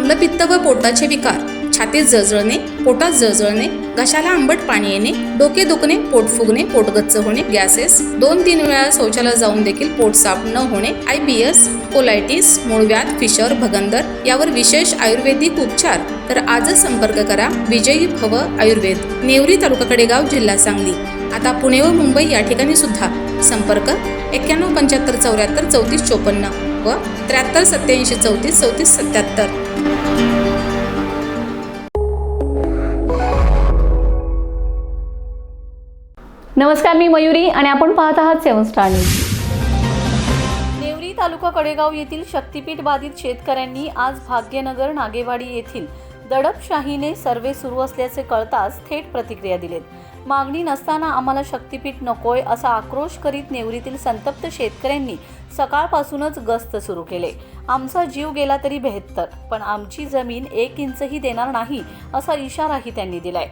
मलपित्त व पोटाचे विकार, छातीत जळजळणे, पोटात जळजळणे, घशाला आंबट पाणी येणे, डोके दुखणे, पोट फुगणे, पोट गच्च होणे, गॅसेस, 2-3 वेळा शौचालय जाऊन देखील पोट साफ न होणे, IBS, कोलायटिस, मूळव्याध, फिशर, भगंदर यावर विशेष आयुर्वेदिक उपचार। तर आजच संपर्क करा विजयी भव आयुर्वेद, नेवरी तालुका कडेगाव, जिल्हा सांगली। आता पुणे व मुंबई या ठिकाणी सुद्धा संपर्क 91 75 74 34 54 व 73 87 34 34 77। नमस्कार, मी मयुरी आणि आपण पाहत आहात 7 स्टार न्यूज। नेवरी तालुका कडेगाव येथील शक्तीपीठ बाधित शेतकऱ्यांनी आज भाग्यनगर नागेवाडी येथील दडपशाहीने सर्वे सुरू असल्याचे कळताच थेट प्रतिक्रिया दिलेत। मागणी नसताना आम्हाला शक्तीपीठ नकोय असा आक्रोश करीत नेवरीतील संतप्त शेतकऱ्यांनी सकाळपासूनच गस्त सुरू केले। आमचा जीव गेला तरी बेहत्तर, पण आमची जमीन 1 इंचही देणार नाही असा इशाराही त्यांनी दिलाय।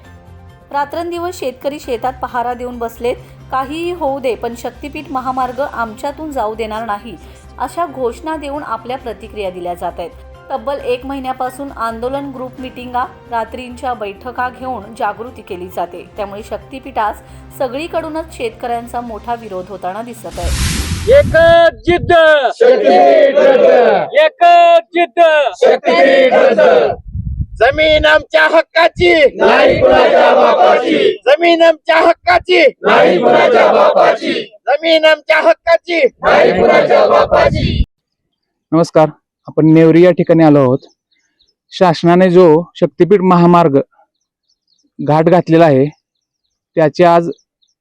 रात्रंदिवस शेतकरी शेतात पहारा देऊन बसलेत। काहीही होऊ दे, पण शक्तीपीठ महामार्ग आमच्यातून जाऊ देणार नाही अशा घोषणा देऊन आपल्या प्रतिक्रिया दिल्या जात आहेत। तब्बल 1 महिन्यापासून आंदोलन, ग्रुप मिटिंगा, रात्रींच्या बैठका घेऊन जागृती केली जाते। त्यामुळे शक्तीपीठास सगळीकडूनच शेतकऱ्यांचा मोठा विरोध होताना दिसत आहे। एकच जिद्द शक्तीपीठ रद्द, एकच जिद्द शक्तीपीठ रद्द। जमीन आमच्या हक्काची नाही कुणाच्या बापाची, जमीन आमच्या हक्काची नाही कुणाच्या बापाची, जमीन आमच्या हक्काची नाही कुणाच्या बापाची। नमस्कार, आपण नेवरी या ठिकाणी आलो आहोत। शासनाने जो शक्तीपीठ महामार्ग घाट घातलेला आहे त्याचे आज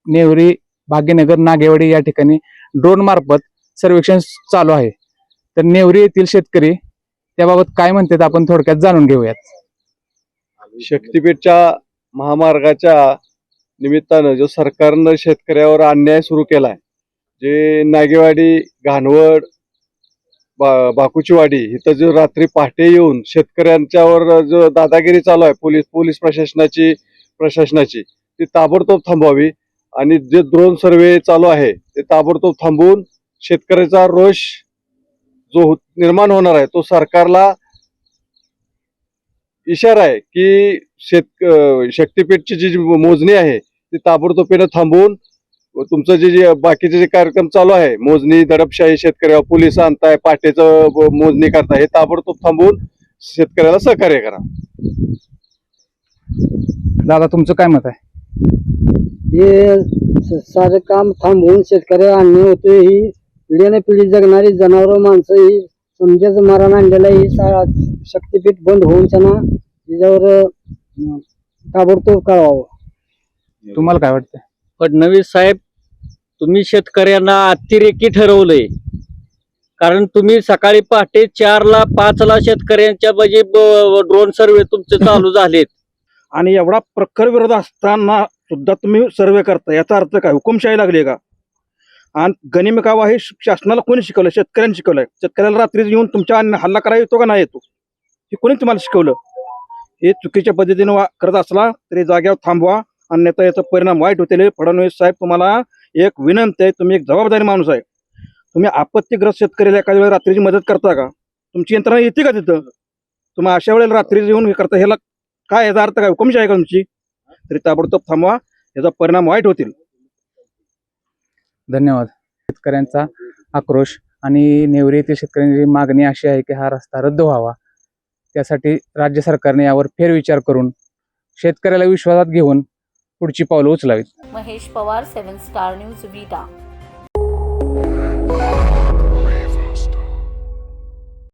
नेवरी, भाग्यनगर, नागेवाडी या ठिकाणी ड्रोन मार्फत सर्वेक्षण चालू आहे। तर नेवरी येथील शेतकरी त्याबाबत काय म्हणतात आपण थोडक्यात जाणून घेऊयात। शक्तीपीठच्या महामार्गाच्या निमित्तानं जो सरकारनं शेतकऱ्यावर अन्याय सुरू केलाय, जे नागेवाडी, घाणवड, बाकुचीवाडी इथं जो रात्री पहाटे येऊन शेतकऱ्यांच्यावर जो दादागिरी चालू आहे पोलीस प्रशासनाची ती ताबडतोब थांबवावी आणि जे ड्रोन सर्वे चालू आहे ते ताबडतोब थांबवून शेतकऱ्याचा रोष जो निर्माण होणार आहे तो सरकारला इशारा आहे की शक्तीपीठची जी मोजणी आहे ती ताबडतोबीने थांबवून तुमचं जे बाकीचे जे कार्यक्रम चालू आहे, मोजणी, दडपशाही, शेतकऱ्यावर पोलिस आणताय, पाटेचं मोजणी करताय, हे ताबडतोब थांबवून शेतकऱ्याला सहकार्य करा। दादा, तुमचं काय मत आहे? हे सारं काम थांबवून शेतकऱ्याला अन्याय होतोय। ही पिढीने पिढी जगणारी जनावर माणसं ही समजाच मारण आणलेला ही शक्तीपीठ बंद होऊन त्यांना त्याच्यावर ताबडतोब कळवावं। तुम्हाला काय वाटतं? फडणवीस साहेब, तुम्ही शेतकऱ्यांना अतिरेकी ठरवलंय। कारण तुम्ही सकाळी पहाटे 4ला 5ला शेतकऱ्यांच्या म्हणजे ड्रोन सर्वे तुमचे चालू झालेत आणि एवढा प्रखर विरोध असताना सुद्धा तुम्ही सर्वे करता, याचा अर्थ काय? हुकुमशाही लागली का? आणि गनिमी कावा हे शासनाला कोणी शिकवलं? शेतकऱ्यांनी शिकवलंय। शेतकऱ्याला रात्री येऊन तुमच्या हल्ला करायला येतो का नाही येतो हे कोणी तुम्हाला शिकवलं? हे चुकीच्या पद्धतीने करत असला तरी जाग्यावर थांबवा, अन्यथा याचा परिणाम वाईट होतील। फडणवीस साहेब, तुम्हाला एक विनंती आहे, तुम्ही एक जबाबदारी माणूस आहे। तुम्ही आपत्तीग्रस्त शेतकऱ्याला एखाद्या वेळेला रात्रीची मदत करता का? तुमची यंत्रणा येते का तिथं? तुम्ही अशा वेळेला रात्री येऊन हे करता, ह्याला काय, याचा अर्थ काय? हुकुमशाही आहे का तुमची? तरी ताबडतोब थांबवा, याचा परिणाम वाईट होतील। धन्यवाद। शेतकऱ्यांचा आक्रोश आणि नेवरी येथील शेतकऱ्यांची मागणी अशी आहे की हा रस्ता रद्द व्हावा। त्यासाठी राज्य सरकारने यावर फेरविचार करून शेतकऱ्याला विश्वासात घेऊन पुढची पावलं उचलावीत। महेश पवार, 7 स्टार न्यूज, विटा।